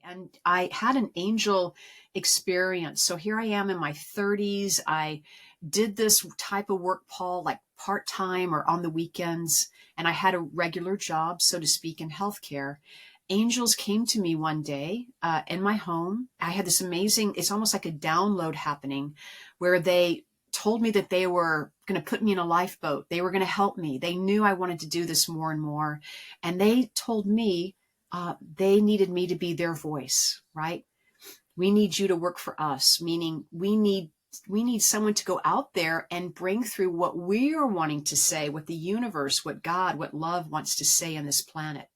And I had an angel experience. So here I am in my 30s. I did this type of work, Paul, like part-time or on the weekends. And I had a regular job, so to speak, in healthcare. Angels came to me one day in my home. I had this amazing, it's almost like a download happening where they told me that they were going to put me in a lifeboat. They were going to help me. They knew I wanted to do this more and more. And they told me they needed me to be their voice, right? We need you to work for us, meaning we need someone to go out there and bring through what we're wanting to say, what the universe, what God, what love wants to say on this planet.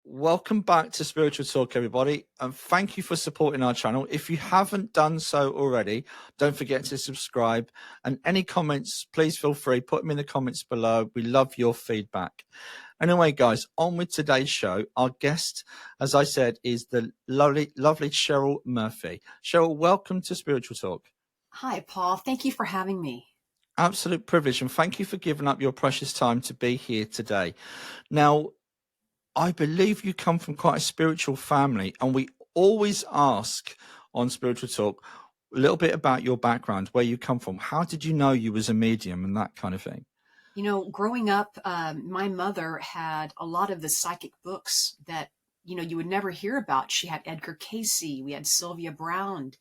Welcome back to Spiritual Talk, everybody, and thank you for supporting our channel. If you haven't done so already, don't forget to subscribe, and any comments, please feel free, put them in the comments below. We love your feedback. Anyway, guys, on with today's show. Our guest, as I said, is the lovely Cheryl Murphy. Cheryl, welcome to Spiritual Talk. Hi, Paul. Thank you for having me. Absolute privilege, and thank you for giving up your precious time to be here today. Now, I believe you come from quite a spiritual family, and we always ask on Spiritual Talk a little bit about your background, where you come from. How did you know you was a medium and that kind of thing? You know, growing up, my mother had a lot of the psychic books that, you would never hear about. She had Edgar Cayce, we had Sylvia Brown,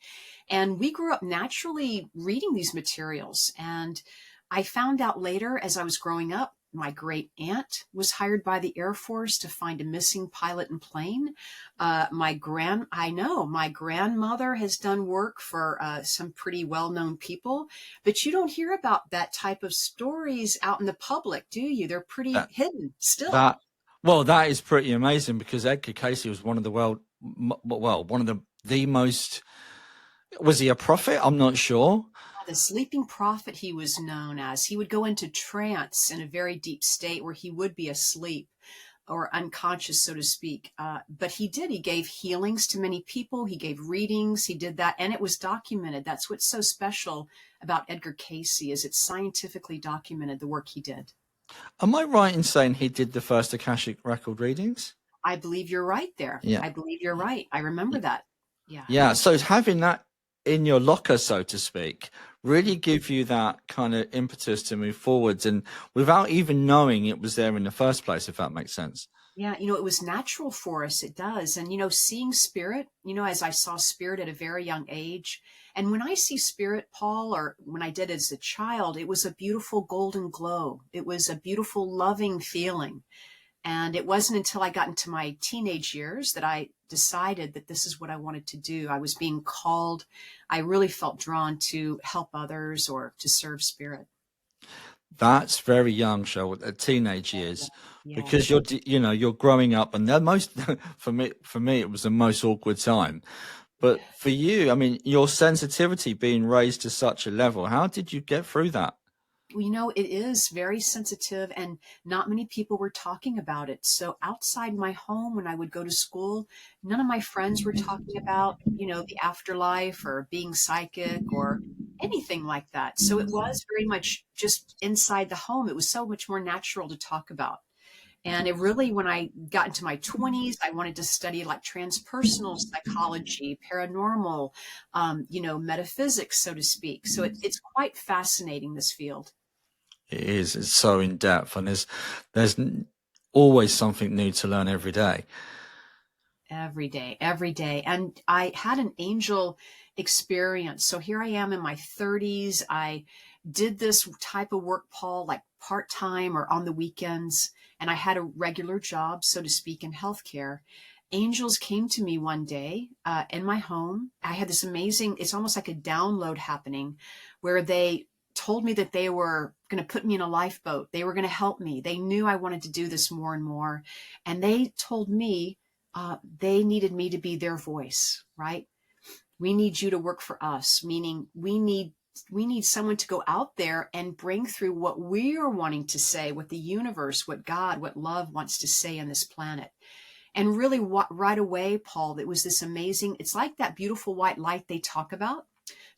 and we grew up naturally reading these materials. And I found out later as I was growing up, my great aunt was hired by the Air Force to find a missing pilot and plane. My grandmother has done work for some pretty well-known people, but you don't hear about that type of stories out in the public, do you? They're pretty hidden still. That is pretty amazing, because Edgar Cayce was one of the one of the most, was he a prophet? I'm not sure. The sleeping prophet, he was known as. He would go into trance in a very deep state where he would be asleep or unconscious, so to speak. But he gave healings to many people. He gave readings. He did that, and it was documented. That's what's so special about Edgar Cayce, is it's scientifically documented, the work he did. Am I right in saying he did the first Akashic record readings? I believe you're right there. Yeah. I believe you're right. I remember that. Yeah. Yeah. So having that in your locker, so to speak, really give you that kind of impetus to move forwards, and without even knowing it was there in the first place, if that makes sense. Yeah, it was natural for us. It does. And, seeing spirit, as I saw spirit at a very young age. And when I see spirit, Paul, or when I did as a child, it was a beautiful golden glow. It was a beautiful, loving feeling. And it wasn't until I got into my teenage years that I decided that this is what I wanted to do. I was being called. I really felt drawn to help others or to serve spirit. That's very young, Cheryl, at teenage years, Yeah. because you're growing up, and for me, it was the most awkward time. But for you, I mean, your sensitivity being raised to such a level, how did you get through that? Well, it is very sensitive, and not many people were talking about it. So outside my home, when I would go to school, none of my friends were talking about, the afterlife or being psychic or anything like that. So it was very much just inside the home. It was so much more natural to talk about. And it really, when I got into my 20s, I wanted to study like transpersonal psychology, paranormal, metaphysics, so to speak. So it's quite fascinating, this field. It is. It's so in depth, and there's always something new to learn every day. Every day. And I had an angel experience. So here I am in my 30s. I did this type of work, Paul, like part-time or on the weekends. And I had a regular job, so to speak, in healthcare. Angels came to me one day in my home. I had this amazing, it's almost like a download happening where they told me that they were going to put me in a lifeboat. They were going to help me. They knew I wanted to do this more and more. And they told me they needed me to be their voice, right? We need you to work for us, meaning we need someone to go out there and bring through what we're wanting to say, what the universe, what God, what love wants to say on this planet. And really right away, Paul, it was this amazing, it's like that beautiful white light they talk about,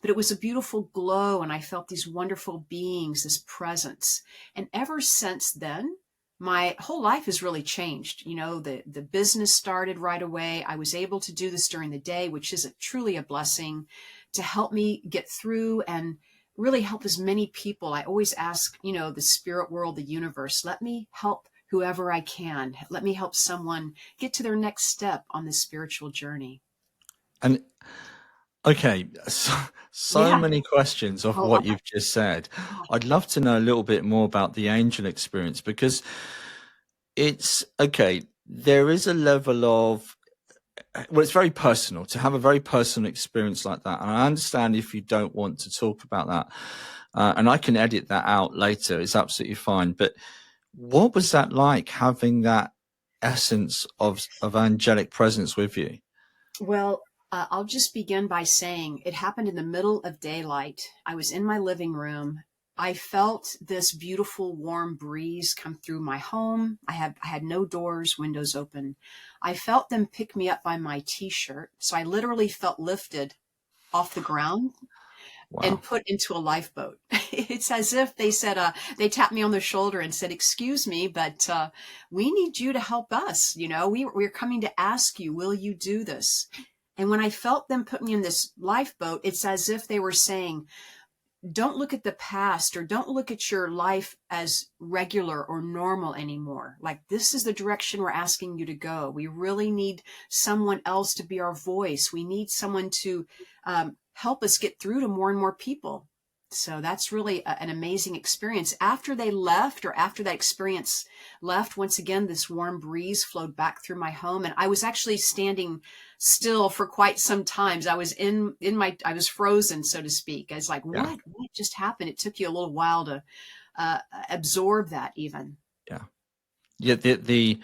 but it was a beautiful glow, and I felt these wonderful beings, this presence. And ever since then, my whole life has really changed. The business started right away. I was able to do this during the day, which is truly a blessing to help me get through and really help as many people. I always ask, the spirit world, the universe, let me help whoever I can. Let me help someone get to their next step on this spiritual journey. And okay, so Yeah. many questions of Oh, what you've just said. I'd love to know a little bit more about the angel experience, because it's okay. There is a level of, well, it's very personal to have a very personal experience like that. And I understand if you don't want to talk about that, and I can edit that out later. It's absolutely fine. But what was that like, having that essence of angelic presence with you? Well, I'll just begin by saying it happened in the middle of daylight. I was in my living room. I felt this beautiful warm breeze come through my home. I had no doors, windows open. I felt them pick me up by my t-shirt. So I literally felt lifted off the ground and Wow. put into a lifeboat. It's as if they said, they tapped me on the shoulder and said, "Excuse me, but we need you to help us. We're coming to ask you, will you do this?" And when I felt them put me in this lifeboat, it's as if they were saying, don't look at the past, or don't look at your life as regular or normal anymore. Like, this is the direction we're asking you to go. We really need someone else to be our voice. We need someone to help us get through to more and more people. So that's really an amazing experience. After they left, or after that experience left, once again, this warm breeze flowed back through my home. And I was actually standing still for quite some times. I was I was frozen, so to speak. I was like, Yeah. what just happened? It took you a little while to absorb that even. Yeah. Yeah. The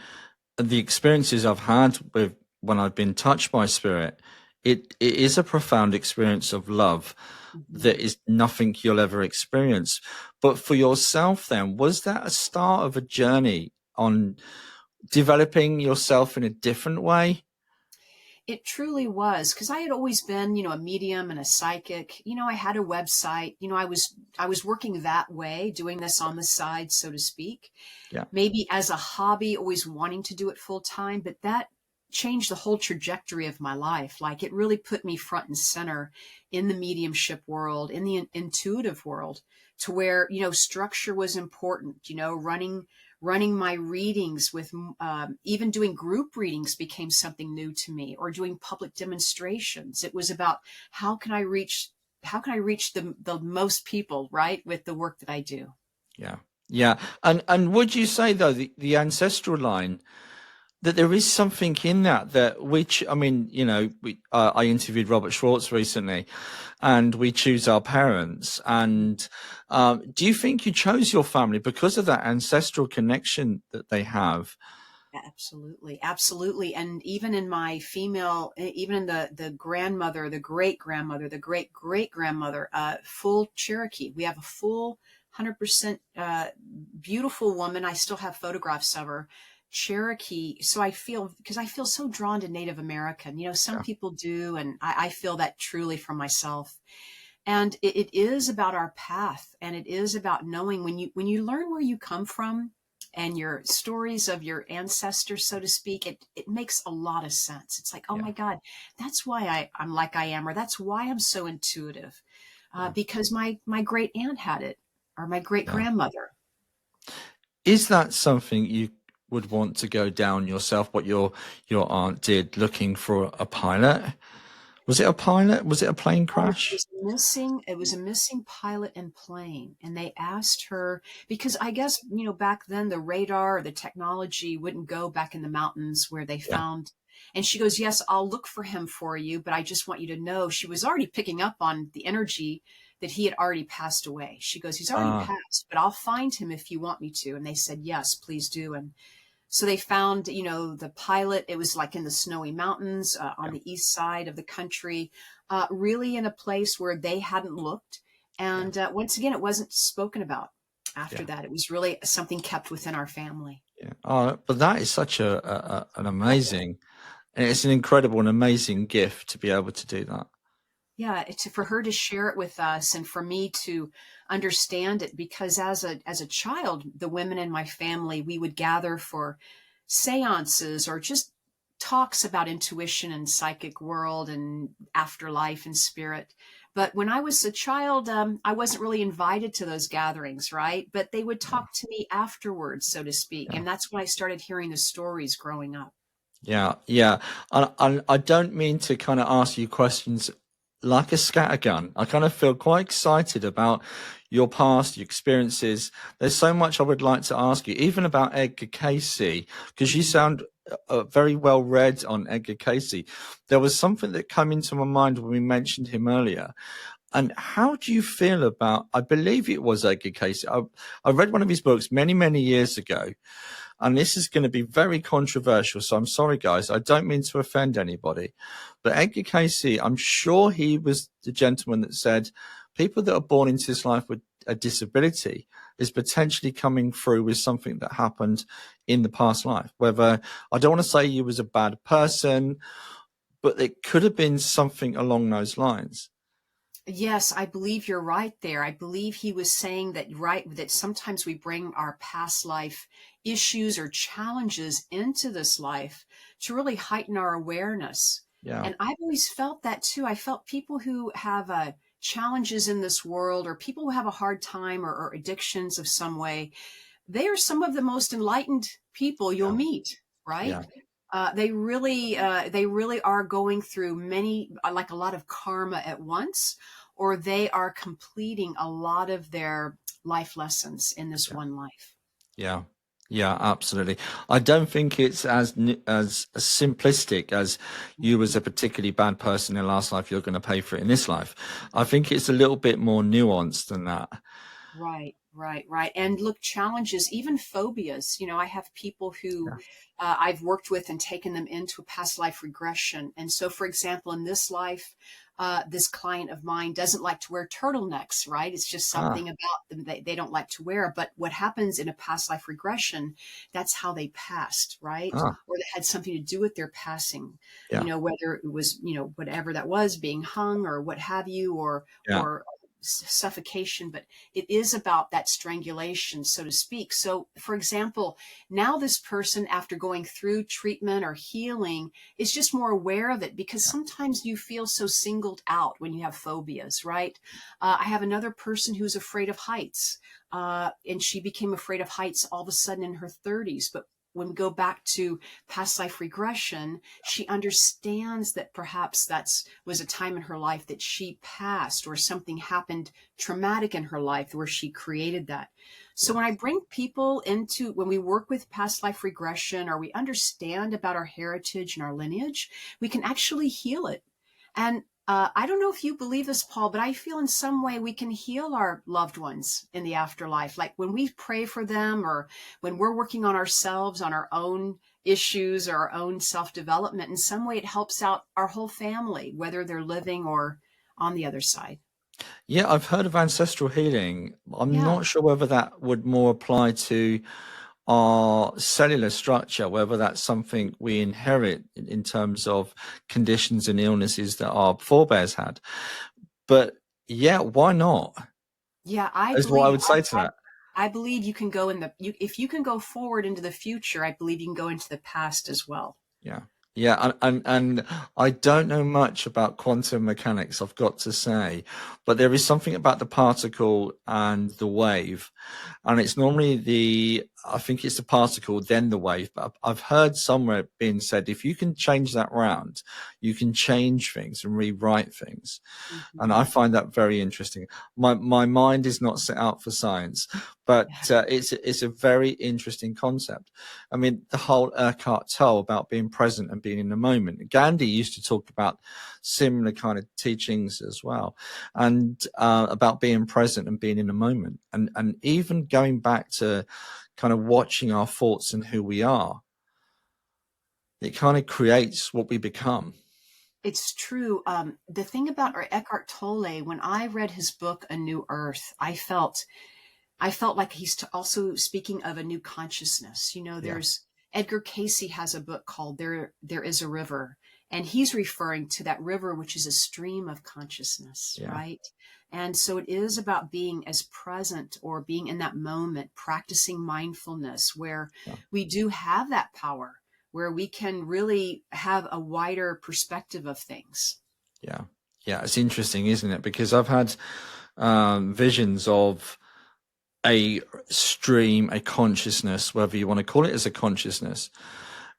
experiences I've had with, when I've been touched by spirit, it is a profound experience of love that Mhm. is nothing you'll ever experience. But for yourself then, was that a start of a journey on developing yourself in a different way? It truly was, because I had always been, a medium and a psychic. I had a website. I was working that way, doing this on the side, so to speak. Yeah. Maybe as a hobby, always wanting to do it full time, but that changed the whole trajectory of my life. Like, it really put me front and center in the mediumship world, in the intuitive world, to where, structure was important, running my readings with, even doing group readings became something new to me, or doing public demonstrations. It was about how can I reach the most people, right, with the work that I do. Yeah. Yeah. And would you say though, the ancestral line, that there is something in that which, I mean, I interviewed Robert Schwartz recently, and we choose our parents. And do you think you chose your family because of that ancestral connection that they have? Absolutely, absolutely. And even in my female, even in the grandmother, the great grandmother, the great great grandmother, full Cherokee. We have a full 100% beautiful woman. I still have photographs of her, Cherokee. So because I feel so drawn to Native American. Some Yeah. people do, and I feel that truly for myself. And it is about our path, and it is about knowing, when you learn where you come from and your stories of your ancestors, so to speak, it makes a lot of sense. It's like, oh Yeah. my God, that's why I'm like I am, or that's why I'm so intuitive, Yeah. because my great aunt had it, or my great Yeah. grandmother. Is that something you would want to go down yourself? What your aunt did, looking for a pilot? Was it a pilot? Was it a plane Oh, crash? it was a missing pilot and plane. And they asked her, because I guess, back then the radar, the technology wouldn't go back in the mountains where they Yeah. found. And she goes, "Yes, I'll look for him for you. But I just want you to know," she was already picking up on the energy that he had already passed away. She goes, "He's already Ah. passed, but I'll find him if you want me to." And they said, "Yes, please do." And so they found, the pilot. It was like in the snowy mountains, on Yeah. the east side of the country, really in a place where they hadn't looked. Yeah. And once again, it wasn't spoken about after Yeah. that. It was really something kept within our family. Yeah. Oh, but that is such an amazing, and it's an incredible and amazing gift to be able to do that. Yeah, for her to share it with us and for me to understand it, because as a child, the women in my family, we would gather for seances or just talks about intuition and psychic world and afterlife and spirit. But when I was a child, I wasn't really invited to those gatherings, right? But they would Yeah, talk to me afterwards, so to speak. yeah. And that's when I started hearing the stories growing up. Yeah, yeah. I don't mean to kind of ask you questions like a scattergun. I kind of feel quite excited about your past, your experiences. There's so much I would like to ask you, even about Edgar Cayce, because you Mhm. sound very well read on Edgar Cayce. There was something that came into my mind when we mentioned him earlier. And how do you feel about, I believe it was Edgar Cayce. I read one of his books many, many years ago, and this is going to be very controversial. So I'm sorry, guys. I don't mean to offend anybody, but Edgar Cayce, I'm sure he was the gentleman that said people that are born into this life with a disability is potentially coming through with something that happened in the past life. Whether, I don't want to say you was a bad person, but it could have been something along those lines. Yes, I believe you're right there. I believe he was saying that, right, that sometimes we bring our past life issues or challenges into this life to really heighten our awareness. Yeah. And I've always felt that too. I felt people who have challenges in this world, or people who have a hard time, or addictions of some way, they are some of the most enlightened people you'll Yeah. meet, Yeah. right? They really are going through many, like a lot of karma at once, or they are completing a lot of their life lessons in this Yeah. one life. Yeah, yeah, absolutely. I don't think it's as simplistic as you as a particularly bad person in last life, you're going to pay for it in this life. I think it's a little bit more nuanced than that. Right, right, right. And look, challenges, even phobias. I have people who Yeah. I've worked with and taken them into a past life regression. And so, for example, in this life, this client of mine doesn't like to wear turtlenecks, right? It's just Ah, something about them that they don't like to wear. But what happens in a past life regression, that's how they passed, right? ah, Or that had something to do with their passing, yeah, whether it was, whatever that was, being hung or what have you, yeah, or suffocation, but it is about that strangulation, so to speak. So, for example, now this person, after going through treatment or healing, is just more aware of it, because yeah, sometimes you feel so singled out when you have phobias, right? I have another person who's afraid of heights, and she became afraid of heights all of a sudden in her 30s. But when we go back to past life regression, she understands that perhaps that's was a time in her life that she passed, or something happened traumatic in her life where she created that. So yeah, when I bring people into, when we work with past life regression, or we understand about our heritage and our lineage, we can actually heal it. And I don't know if you believe this, Paul, but I feel in some way we can heal our loved ones in the afterlife. Like when we pray for them, or when we're working on ourselves, on our own issues or our own self development, in some way it helps out our whole family, whether they're living or on the other side. yeah. I've heard of ancestral healing. I'm Yeah. not sure whether that would more apply to our cellular structure, whether that's something we inherit in terms of conditions and illnesses that our forebears had. But yeah, why not? Yeah, I Is what I believe would say to that. I believe you can go in if you can go forward into the future, I believe you can go into the past as well. Yeah. Yeah, and I don't know much about quantum mechanics, I've got to say, but there is something about the particle and the wave, and it's normally I think it's the particle, then the wave. But I've heard somewhere being said, if you can change that round, you can change things and rewrite things. And I Mhm. find that very interesting. My mind is not set out for science, but Yeah. it's a very interesting concept. I mean, the whole Eckhart Tolle about being present and being in the moment. Gandhi used to talk about similar kind of teachings as well, and about being present and being in the moment, and even going back to kind of watching our thoughts and who we are. It kind of creates what we become. It's true. The thing about Eckhart Tolle, when I read his book A New Earth, I felt like he's also speaking of a new consciousness. Yeah, There's Edgar Cayce has a book called There Is a River, And he's referring to that river, which is a stream of consciousness, right? And so it is about being as present, or being in that moment, practicing mindfulness, where we do have that power, where we can really have a wider perspective of things. Yeah. Yeah. It's interesting, isn't it? Because I've had visions of a stream, a consciousness, whether you want to call it as a consciousness.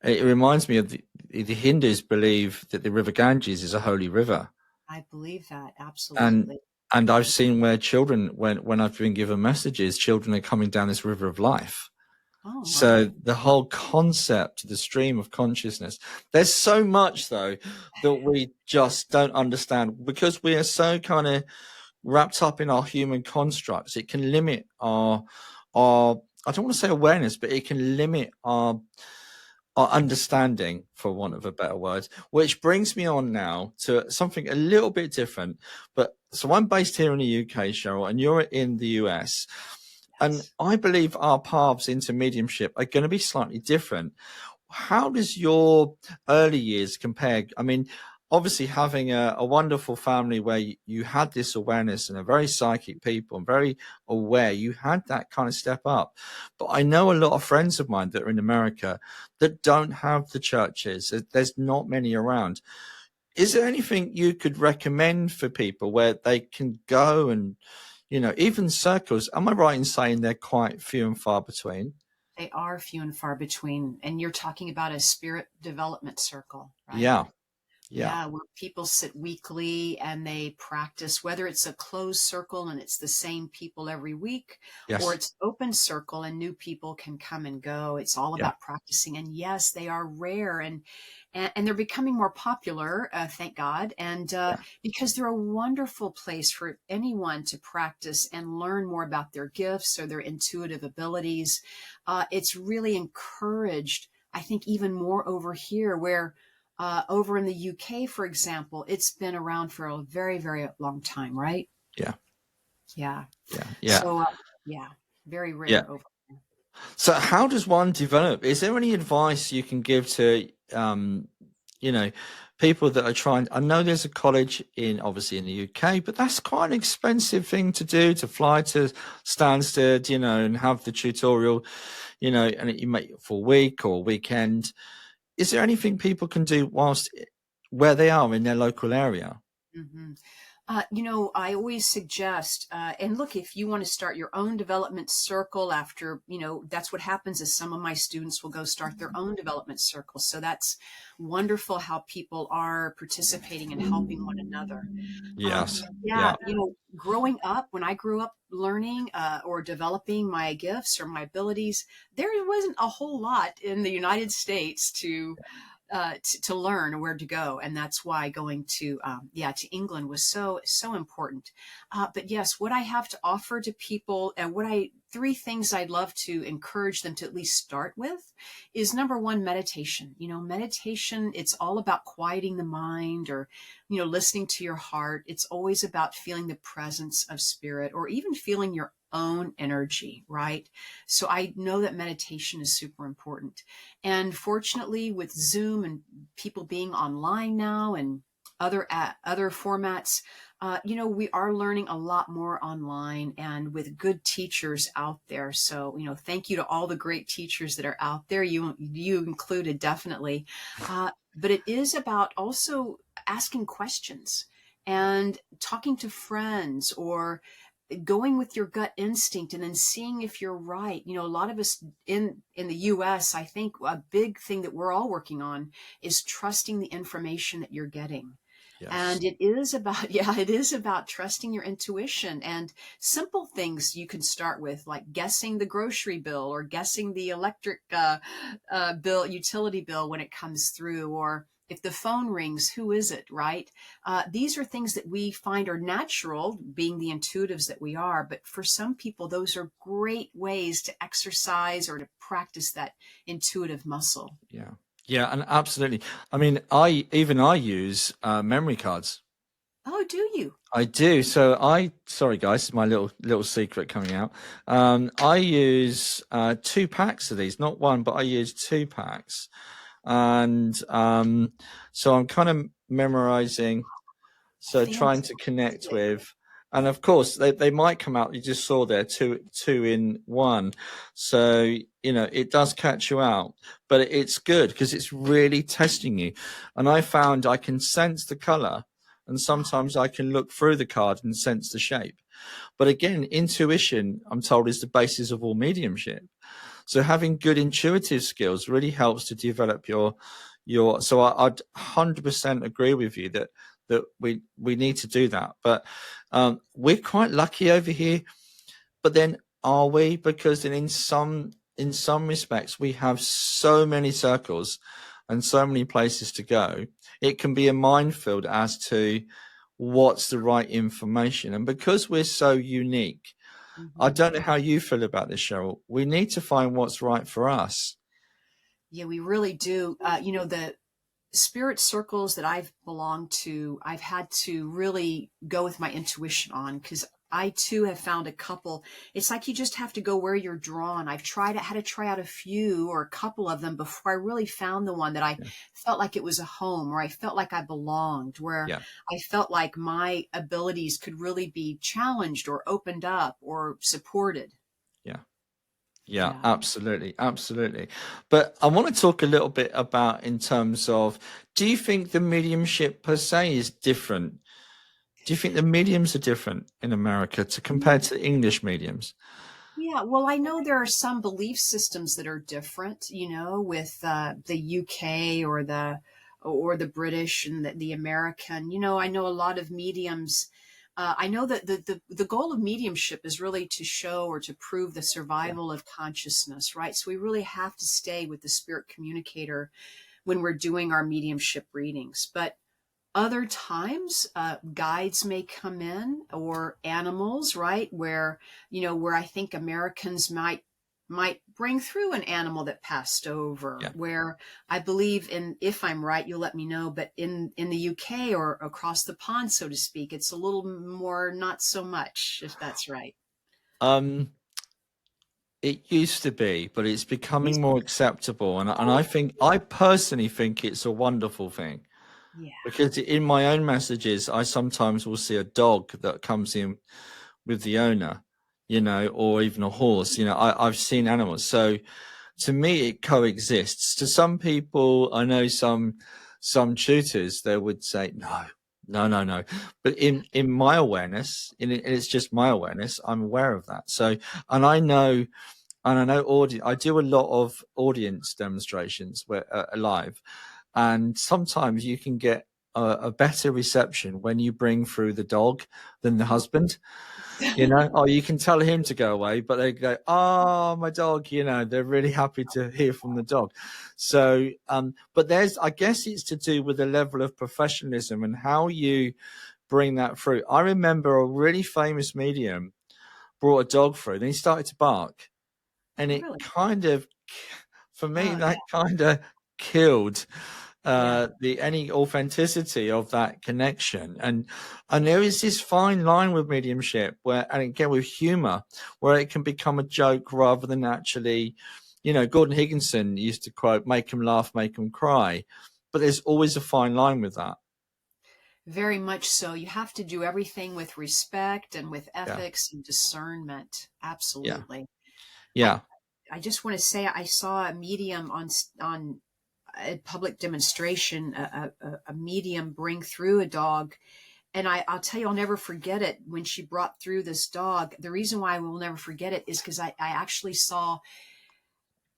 It reminds me of the Hindus believe that the river Ganges is a holy river. I believe that. Absolutely. And I've seen where children, when I've been given messages, children are coming down this river of life. Oh, so the whole concept, the stream of consciousness, there's so much though that we just don't understand, because we are so kind of wrapped up in our human constructs. It can limit our I don't want to say awareness, but it can limit our understanding, for want of a better word, which brings me on now to something a little bit different. But so I'm based here in the UK, Cheryl, and you're in the US. And I believe our paths into mediumship are going to be slightly different. How does your early years compare? I mean, obviously having a wonderful family where you had this awareness and are very psychic people and very aware, you had that kind of step up. But I know a lot of friends of mine that are in America that don't have the churches. There's not many around. Is there anything you could recommend for people where they can go and, even circles? Am I right in saying they're quite few and far between? They are few and far between. And you're talking about a spirit development circle, right? Yeah. Where people sit weekly and they practice, whether it's a closed circle and it's the same people every week, or it's open circle and new people can come and go. It's all about practicing. And yes, they are rare, and they're becoming more popular, thank God. And because they're a wonderful place for anyone to practice and learn more about their gifts or their intuitive abilities. It's really encouraged, I think, even more over here, where over in the UK, for example, it's been around for a very, very long time, right? Yeah. So, very rare over there. So how does one develop? Is there any advice you can give to, people that are trying? I know there's a college obviously in the UK, but that's quite an expensive thing to do, to fly to Stansted, and have the tutorial, and you make it for a week or a weekend. Is there anything people can do whilst where they are in their local area? Mm-hmm. I always suggest, and look, if you want to start your own development circle after, that's what happens is some of my students will go start their own development circle. So that's wonderful how people are participating and helping one another. Yes. Growing up, when I grew up learning or developing my gifts or my abilities, there wasn't a whole lot in the United States to learn where to go. And that's why going to England was so important. But yes, what I have to offer to people, and three things I'd love to encourage them to at least start with is, number one, meditation. Meditation, it's all about quieting the mind, or, listening to your heart. It's always about feeling the presence of spirit, or even feeling your own energy, right? So I know that meditation is super important. And fortunately, with Zoom and people being online now and other formats, we are learning a lot more online and with good teachers out there. So, thank you to all the great teachers that are out there, you included, definitely. But it is about also asking questions and talking to friends, or going with your gut instinct and then seeing if you're right. A lot of us in the US, I think a big thing that we're all working on is trusting the information that you're getting. Yes. And it is about trusting your intuition, and simple things you can start with, like guessing the grocery bill or guessing the electric bill, utility bill when it comes through, or if the phone rings, who is it, right? These are things that we find are natural, being the intuitives that we are. But for some people, those are great ways to exercise or to practice that intuitive muscle. Yeah, and absolutely. I mean, I use memory cards. Oh, do you? I do. So sorry guys, my little secret coming out. I use 2 packs of these, not one, but I use 2 packs. And so I'm kind of memorizing, so trying to connect Fantastic. with, and of course they might come out, you just saw there, two in one. So, you know, it does catch you out, but it's good because it's really testing you. And I found I can sense the color, and sometimes I can look through the card and sense the shape. But again, intuition, I'm told, is the basis of all mediumship. So having good intuitive skills really helps to develop your. So I'd 100% agree with you that we need to do that. But we're quite lucky over here. But then are we? Because then in some respects we have so many circles and so many places to go. It can be a minefield as to what's the right information. And because we're so unique, I Mhm. don't know how you feel about this, Cheryl. We need to find what's right for us. Yeah, we really do. You know, the spirit circles that I've belonged to, I've had to really go with my intuition on, because I too have found a couple. It's like you just have to go where you're drawn. Had to try out a few or a couple of them before I really found the one that I Yeah, felt like it was a home, where I felt like I belonged, where yeah, I felt like my abilities could really be challenged or opened up or supported. yeah. Yeah, Yeah. absolutely, absolutely. But I want to talk a little bit about in terms of, do you think the mediumship per se is different? Do you think the mediums are different in America to compared to English mediums? Yeah, well, I know there are some belief systems that are different, you know, with the UK or the British and the American. You know, I know a lot of mediums. I know that the goal of mediumship is really to show or to prove the Yeah, survival of consciousness, right? So we really have to stay with the spirit communicator when we're doing our mediumship readings. But other times, guides may come in, or animals, right? Where, you know, where I think Americans might bring through an animal that passed over. yeah. Where I believe in, if I'm right, you'll let me know. But in the UK or across the pond, so to speak, it's a little more not so much, if that's right. Um, it used to be, but it's Yes. becoming more acceptable, and Oh, I personally think it's a wonderful thing. yeah. Because in my own messages, I sometimes will see a dog that comes in with the owner, you know, or even a horse. You know, I've seen animals. So to me, it coexists. To some people, I know some tutors, they would say, no, no, no, no. But in my awareness, it's just my awareness, I'm aware of that. So, and I know, I do a lot of audience demonstrations where live, and sometimes you can get a better reception when you bring through the dog than the Oh. husband. You know, oh, you can tell him to go away, but they go, oh, my dog. You know, they're really happy to hear from the dog. So, but I guess it's to do with the level of professionalism and how you bring that through. I remember a really famous medium brought a dog through, then he started to bark, and Oh, it really? kind of, for me, Oh, yeah. that kind of killed Yeah. the any authenticity of that connection. And there is this fine line with mediumship where, and again with humor, where it can become a joke rather than actually, you know, Gordon Higginson used to quote, make them laugh, make them cry. But there's always a fine line with that. Very much so. You have to do everything with respect and with Yeah, ethics and discernment. yeah, Absolutely. I yeah. I just want to say I saw a medium on a public demonstration, a medium bring through a dog, and I'll tell you, I'll never forget it when she brought through this dog. The reason why I will never forget it is because I actually saw,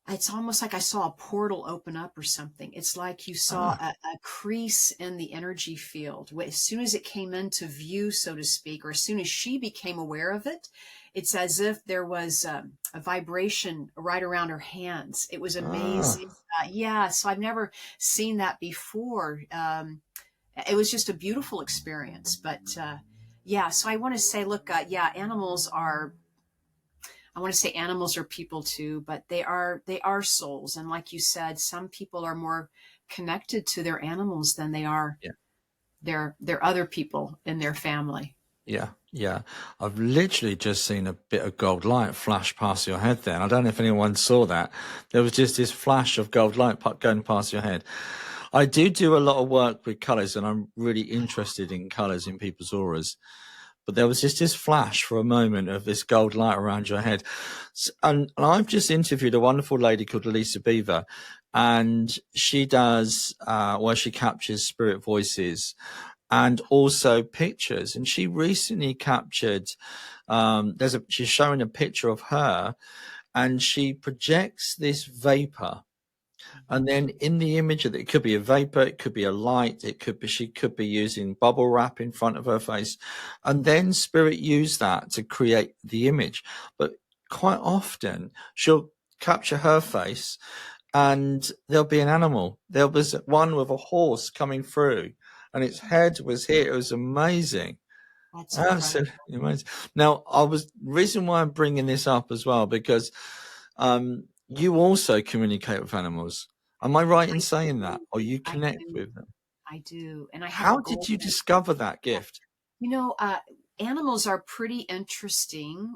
it's almost like I saw a portal open up or something. It's like you saw Ah, a crease in the energy field. As soon as it came into view, so to speak, or as soon as she became aware of it, it's as if there was a vibration right around her hands. It was ah. amazing. Yeah, so I've never seen that before. It was just a beautiful experience. But yeah, so I want to say, look, yeah, animals are, I want to say animals are people too, but they are souls. And like you said, some people are more connected to their animals than they are Yeah. their other people in their family. Yeah, yeah. I've literally just seen a bit of gold light flash past your head there. And I don't know if anyone saw that. There was just this flash of gold light going past your head. I do a lot of work with colors, and I'm really interested in colors in people's auras. But there was just this flash for a moment of this gold light around your head. And I've just interviewed a wonderful lady called Lisa Beaver, and she does where she captures spirit voices and also pictures. And she recently captured, she's showing a picture of her, and she projects this vapor. And then in the image, it could be a vapor, it could be a light, it could be, she could be using bubble wrap in front of her face. And then spirit used that to create the image. But quite often she'll capture her face and there'll be an animal. There was one with a horse coming through and its head was here. It was amazing. That's incredible. Absolutely amazing. Now, reason why I'm bringing this up as well, because you also communicate with animals. Am I right in saying that? Or you connect with them? I do. And I have How did you discover that gift? You know, animals are pretty interesting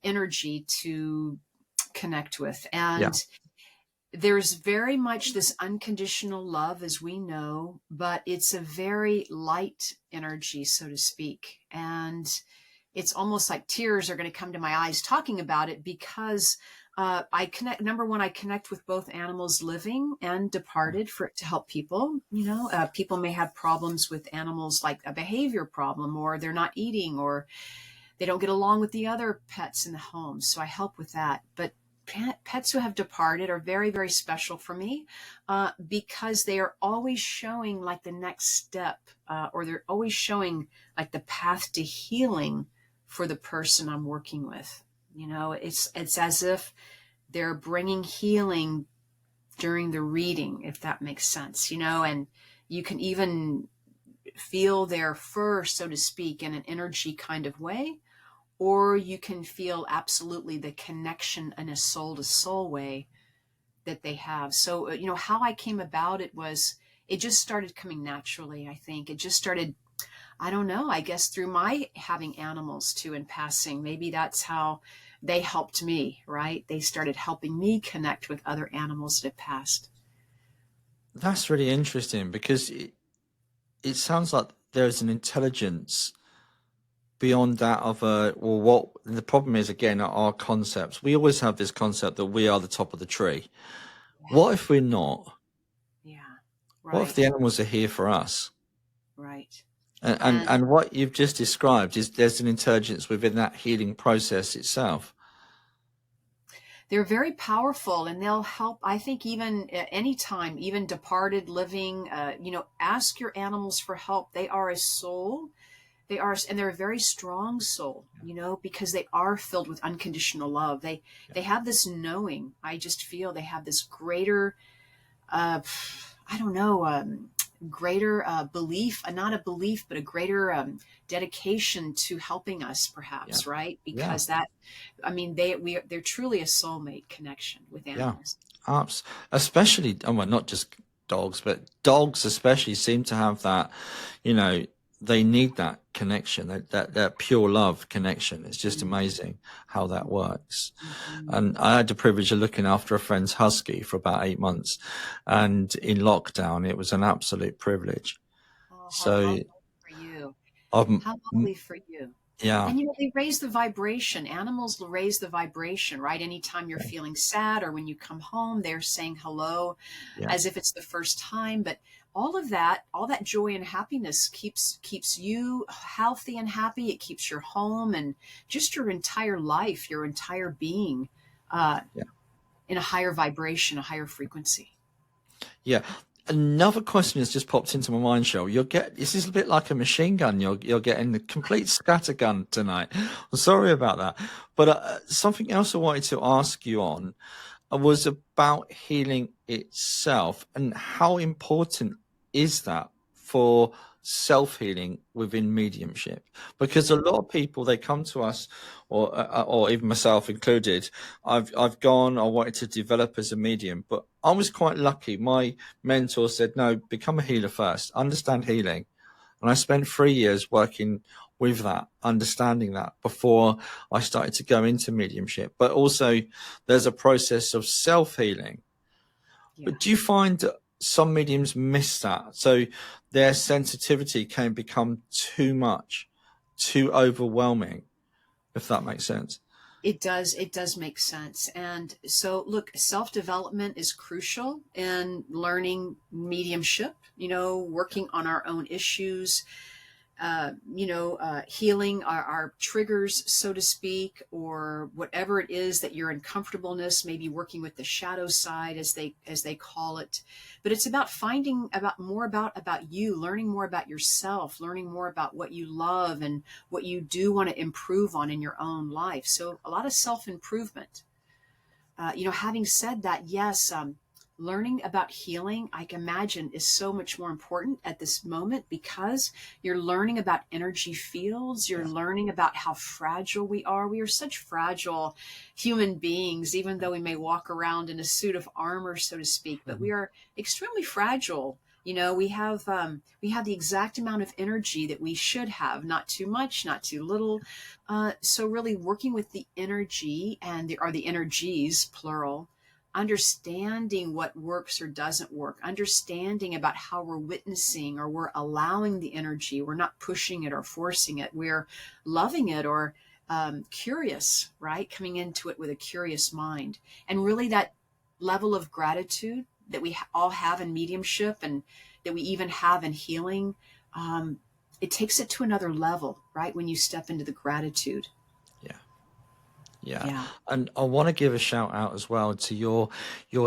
energy to connect with. And there's very much this unconditional love, as we know, but it's a very light energy, so to speak. And it's almost like tears are going to come to my eyes talking about it, because I connect. Number one, I connect with both animals living and departed to help people. You know, people may have problems with animals, like a behavior problem, or they're not eating, or they don't get along with the other pets in the home. So I help with that. But pets who have departed are very, very special for me, because they are always showing like the next step, or they're always showing like the path to healing for the person I'm working with. You know, it's as if they're bringing healing during the reading, if that makes sense, you know, and you can even feel their fur, so to speak, in an energy kind of way, or you can feel absolutely the connection in a soul to soul way that they have. So, you know, how I came about it was, it just started coming naturally. I think it just started, I don't know, I guess through my having animals too in passing. Maybe that's how they helped me, right? They started helping me connect with other animals that had passed. That's really interesting, because it sounds like there's an intelligence beyond that of what the problem is, again, our concepts. We always have this concept that we are the top of the tree. What if we're not? Yeah, What if right, the animals are here for us? right. And what you've just described is there's an intelligence within that healing process itself. They're very powerful, and they'll help, I think, even at any time, even departed, living, you know, ask your animals for help. They are a soul. They are, and they're a very strong soul, you know, because they are filled with unconditional love. They have this knowing. I just feel they have this greater, I don't know, greater belief, not a belief, but a greater dedication to helping us, perhaps, right? Because that, I mean, they're truly a soulmate connection with animals. Especially, well, not just dogs, but dogs especially seem to have that, you know, they need that connection, that pure love connection. It's just amazing how that works. And I had the privilege of looking after a friend's husky for about 8 months, and in lockdown, it was an absolute privilege. Oh, how So, lovely for you. How lovely for you. yeah, And you know, they raise the vibration. Animals will raise the vibration, right? Anytime you're feeling sad, or when you come home, they're saying hello as if it's the first time. But all that joy and happiness keeps you healthy and happy. It keeps your home and just your entire life, your entire being, uh, in a higher vibration, a higher frequency. yeah. Another question has just popped into my mind, Cheryl. This is a bit like a machine gun. You're getting the complete scattergun tonight. I'm sorry about that. But something else I wanted to ask you on was about healing itself, and how important is that for self-healing within mediumship? Because a lot of people, they come to us, or even myself included, I wanted to develop as a medium, but I was quite lucky. My mentor said, no, become a healer first, understand healing. And I spent 3 years working with that, understanding that before I started to go into mediumship. But also there's a process of self-healing. Yeah. But do you find some mediums miss that? So their sensitivity can become too much, too overwhelming, if that makes sense. It does make sense. And so look, self-development is crucial in learning mediumship, working on our own issues, healing our triggers, so to speak, or whatever it is that you're uncomfortableness, maybe working with the shadow side, as they call it. But it's about finding more about you, learning more about yourself, learning more about what you love and what you do want to improve on in your own life. So a lot of self-improvement. Having said that, yes, learning about healing, I can imagine, is so much more important at this moment, because you're learning about energy fields. You're learning about how fragile we are. We are such fragile human beings, even though we may walk around in a suit of armor, so to speak, but we are extremely fragile. We have the exact amount of energy that we should have, not too much, not too little. So really working with the energy or the energies, plural, understanding what works or doesn't work, understanding about how we're witnessing or we're allowing the energy. We're not pushing it or forcing it. We're loving it or curious, right? Coming into it with a curious mind. And really that level of gratitude that we all have in mediumship and that we even have in healing, it takes it to another level, right? When you step into the gratitude. Yeah. And I want to give a shout out as well to your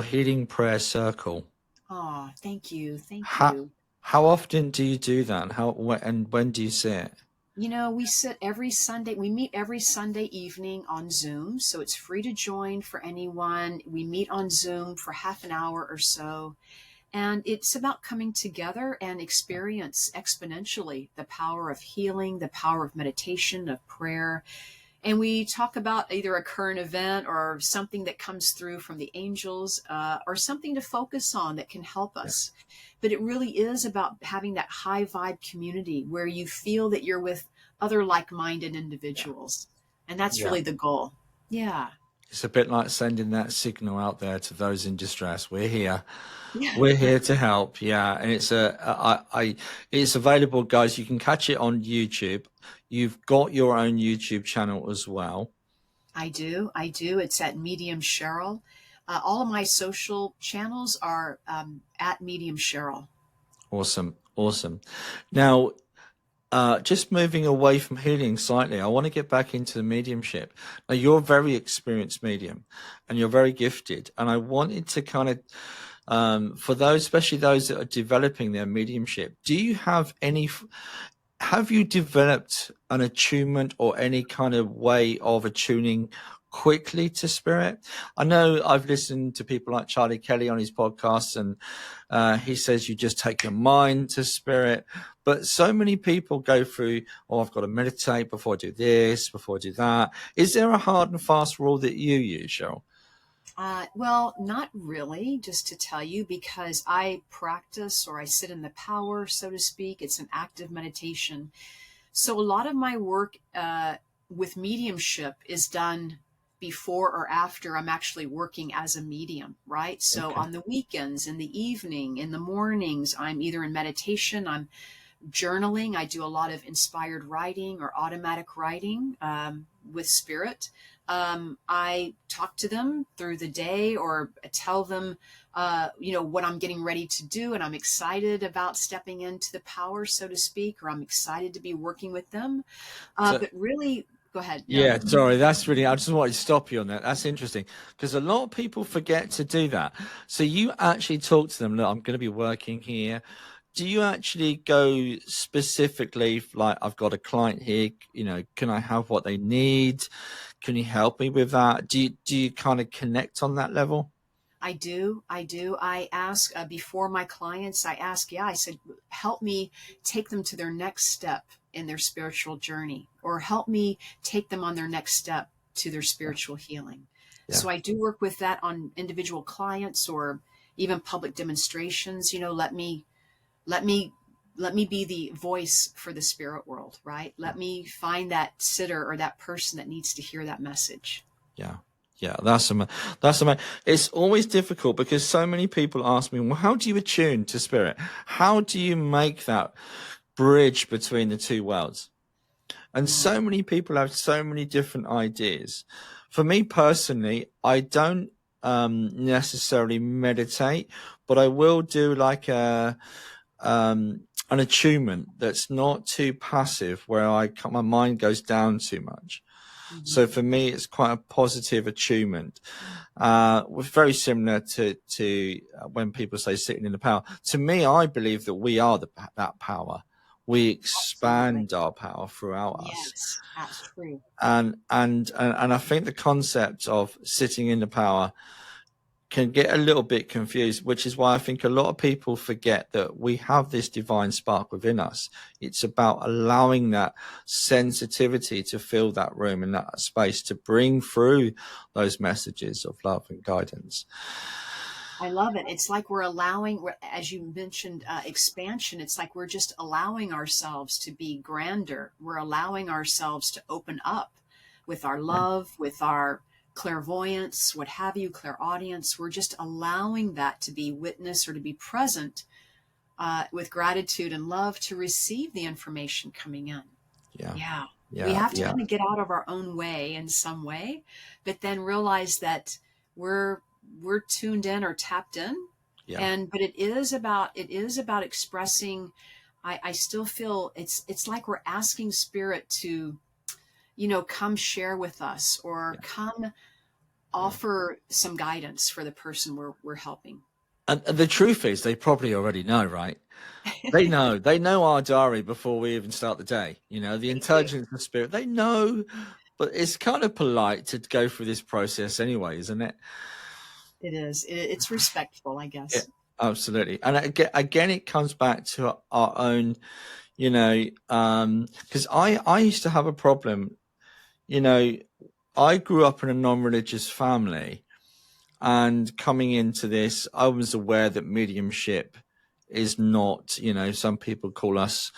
healing prayer circle. Oh, thank you. Thank you. How often do you do that? And when do you see it? We sit every Sunday. We meet every Sunday evening on Zoom. So it's free to join for anyone. We meet on Zoom for half an hour or so. And it's about coming together and experience exponentially the power of healing, the power of meditation, of prayer. And we talk about either a current event or something that comes through from the angels, or something to focus on that can help us. But it really is about having that high vibe community where you feel that you're with other like-minded individuals. And that's really the goal. Yeah. It's a bit like sending that signal out there to those in distress. We're here. Yeah. We're here to help. Yeah. And it's available, guys. You can catch it on YouTube. You've got your own YouTube channel as well. I do. It's at Medium Cheryl. All of my social channels are at Medium Cheryl. Awesome. Now, just moving away from healing slightly, I want to get back into the mediumship. Now, you're a very experienced medium and you're very gifted. And I wanted to kind of, for those, especially those that are developing their mediumship, have you developed an attunement or any kind of way of attuning quickly to spirit? I know I've listened to people like Charlie Kelly on his podcast, and he says you just take your mind to spirit. But so many people go through, I've got to meditate before I do this, before I do that. Is there a hard and fast rule that you use, Cheryl? Well, not really, just to tell you, because I practice or I sit in the power, so to speak. It's an active meditation. So a lot of my work with mediumship is done before or after I'm actually working as a medium, right? So on the weekends, in the evening, in the mornings, I'm either in meditation, I'm journaling. I do a lot of inspired writing or automatic writing with spirit. I talk to them through the day or tell them, what I'm getting ready to do. And I'm excited about stepping into the power, so to speak, or I'm excited to be working with them. But really, go ahead. No. Yeah, sorry, I just wanted to stop you on that. That's interesting because a lot of people forget to do that. So you actually talk to them, look, I'm going to be working here. Do you actually go specifically like, I've got a client here, can I have what they need? Can you help me with that? Do you kind of connect on that level? I do. I ask before my clients, I said, help me take them to their next step in their spiritual journey, or help me take them on their next step to their spiritual healing. Yeah. So I do work with that on individual clients or even public demonstrations. Let me let me be the voice for the spirit world, right? Let me find that sitter or that person that needs to hear that message. Yeah. Yeah, that's amazing. It's always difficult because so many people ask me, well, how do you attune to spirit? How do you make that bridge between the two worlds? And so many people have so many different ideas. For me personally, I don't necessarily meditate, but I will do like an attunement that's not too passive, where my mind goes down too much. So for me, it's quite a positive attunement. Very similar to when people say sitting in the power. To me, I believe that we are that power. We expand our power throughout us. Yes, that's true. And I think the concept of sitting in the power can get a little bit confused, which is why I think a lot of people forget that we have this divine spark within us. It's about allowing that sensitivity to fill that room and that space to bring through those messages of love and guidance. I love it. It's like we're allowing, as you mentioned, expansion. It's like we're just allowing ourselves to be grander. We're allowing ourselves to open up with our love, with our clairvoyance, what have you, clairaudience. We're just allowing that to be witness or to be present with gratitude and love to receive the information coming in. Yeah. We have to kind of get out of our own way in some way, but then realize that we're tuned in or tapped in. But it is about expressing. I still feel it's like we're asking spirit to, come share with us or come offer some guidance for the person we're helping. And the truth is, they probably already know, right? They know our diary before we even start the day. The intelligence and spirit, they know, but it's kind of polite to go through this process anyway, isn't it? It is. It's respectful, I guess. Yeah, absolutely. And again, it comes back to our own, because I used to have a problem. I grew up in a non-religious family, and coming into this, I was aware that mediumship is not, some people call us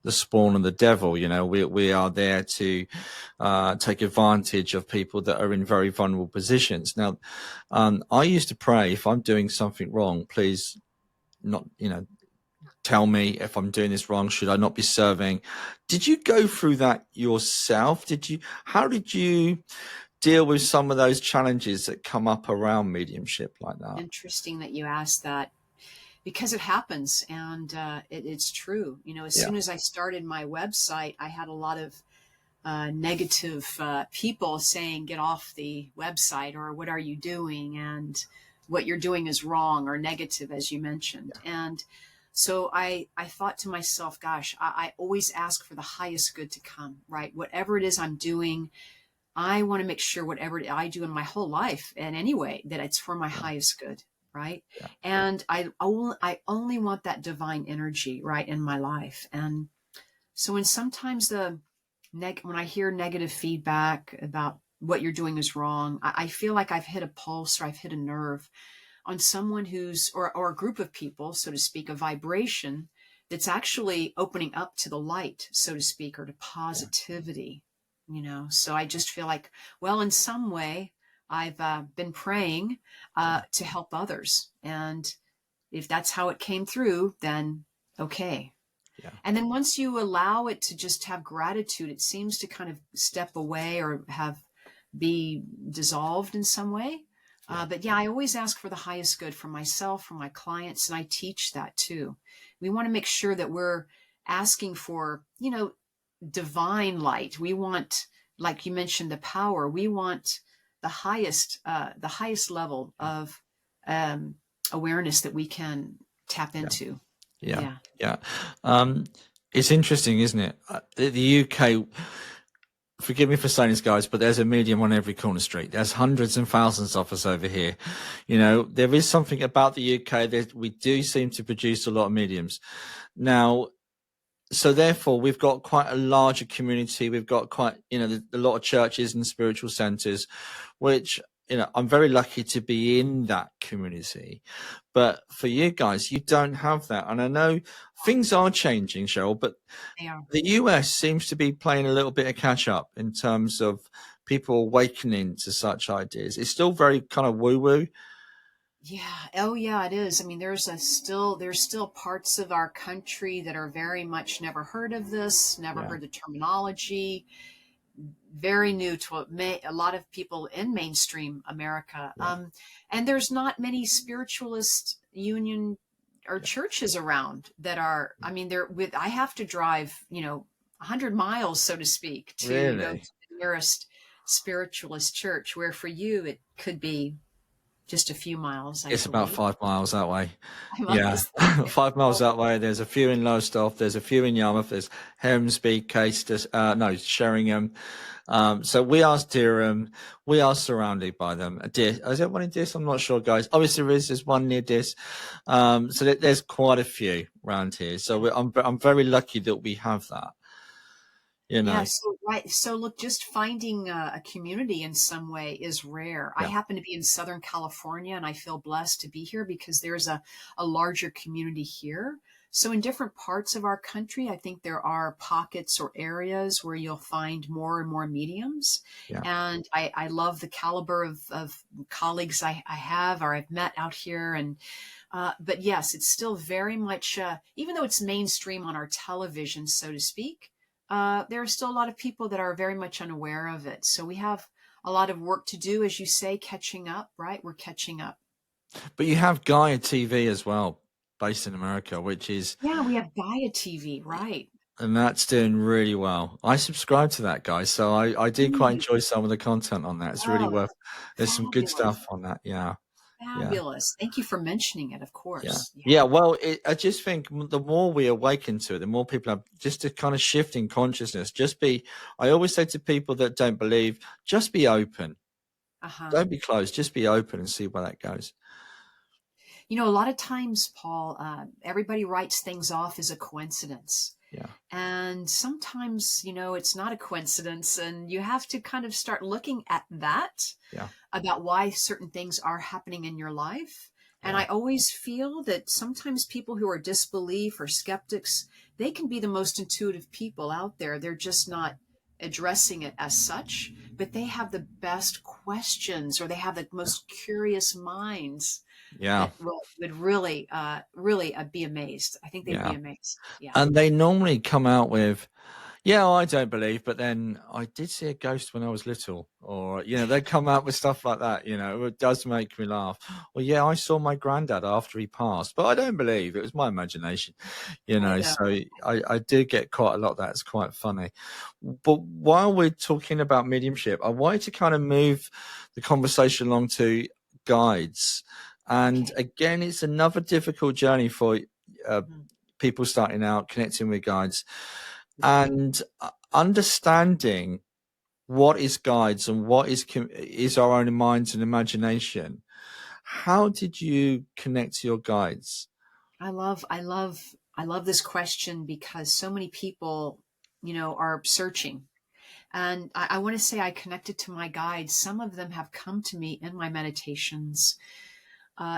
the spawn of the devil. We are there to take advantage of people that are in very vulnerable positions. Now, I used to pray, if I'm doing something wrong, please not, tell me if I'm doing this wrong. Should I not be serving? Did you go through that yourself? How did you deal with some of those challenges that come up around mediumship like that? Interesting that you asked that, because it happens, and it's true. As soon as I started my website, I had a lot of negative people saying, get off the website, or what are you doing, and what you're doing is wrong, or negative, as you mentioned. And so I thought to myself, gosh, I always ask for the highest good to come, right? Whatever it is I'm doing, I want to make sure whatever I do in my whole life, and anyway, that it's for my highest good, right? And I only want that divine energy, right, in my life. And so when sometimes when I hear negative feedback about what you're doing is wrong, I feel like I've hit a pulse, or I've hit a nerve on someone or a group of people, so to speak, a vibration that's actually opening up to the light, so to speak, or to positivity. So I just feel like, well, in some way, I've been praying to help others. And if that's how it came through, then okay. And then once you allow it to just have gratitude, it seems to kind of step away or be dissolved in some way. But I always ask for the highest good for myself, for my clients, and I teach that too. We want to make sure that we're asking for, divine light. We want, like you mentioned, the power. We want the highest level of awareness that we can tap into. Yeah. It's interesting, isn't it? The UK, forgive me for saying this, guys, but there's a medium on every corner street. There's hundreds and thousands of us over here. There is something about the UK that we do seem to produce a lot of mediums. Now, so therefore, we've got quite a larger community. We've got quite, a lot of churches and spiritual centers, which I'm very lucky to be in that community. But for you guys, you don't have that. And I know things are changing, Cheryl, but They are. the US seems to be playing a little bit of catch up in terms of people awakening to such ideas. It's still very kind of woo woo. Yeah. Oh, yeah, it is. I mean, there's still parts of our country that are very much never heard of this, never Yeah. heard the terminology, very new to a lot of people in mainstream America. Yeah. And there's not many spiritualist union or Yeah. churches around that are, I mean, I have to drive, 100 miles, so to speak, to go Really? to the nearest spiritualist church, where for you, it could be just a few miles, I It's about believe. 5 miles that way. I Yeah. must think. 5 miles that way. There's a few in Lowestoft. There's a few in Yarmouth. There's Helmsby, Case, no, Sheringham. So we are Durham. We are surrounded by them. Is there one in Dis? I'm not sure, guys. Obviously, there's one near Dis. So there's quite a few around here. So I'm very lucky that we have that. Yeah, so right. So look, just finding a community in some way is rare. I Yeah, happen to be in Southern California, and I feel blessed to be here because there's a larger community here. So in different parts of our country, I think there are pockets or areas where you'll find more and more mediums. yeah, And I love the caliber of colleagues I have or I've met out here. And but yes, it's still very much, even though it's mainstream on our television, so to speak, there are still a lot of people that are very much unaware of it. So we have a lot of work to do, as you say, catching up, right? We're catching up. but you have Gaia TV as well, based in America, which is, Yeah, we have Gaia TV, right? and that's doing really well. I subscribe to that, guys, so I do quite Really? enjoy some of the content on that. It's really Oh, worth. There's some good fabulous. stuff on that. Yeah, yeah. Fabulous. Thank you for mentioning it, of Yeah. course. Yeah. Yeah. Well, I just think the more we awaken to it, the more people have just a kind of shift in consciousness. I always say to people that don't believe, just be open. Uh-huh. Don't be closed. Just be open and see where that goes. A lot of times, Paul, everybody writes things off as a coincidence. Yeah. And sometimes, it's not a coincidence, and you have to kind of start looking at that Yeah. about why certain things are happening in your life. And Yeah. I always feel that sometimes people who are disbelief or skeptics, they can be the most intuitive people out there. They're just not addressing it as such, but they have the best questions or they have the most curious minds Yeah. that would really, really be amazed. I think they'd be Yeah. amazed. Yeah. And they normally come out with, yeah, I don't believe, but then I did see a ghost when I was little, or, they come out with stuff like that, it does make me laugh. Well, yeah, I saw my granddad after he passed, but I don't believe it was my imagination, I know. so I do get quite a lot of that. It's quite funny. But while we're talking about mediumship, I wanted to kind of move the conversation along to guides. And Okay. again, it's another difficult journey for Mhm. people starting out connecting with guides and understanding what is guides and what is our own minds and imagination. How did you connect to your guides? I love this question because so many people, are searching. And I want to say I connected to my guides. Some of them have come to me in my meditations.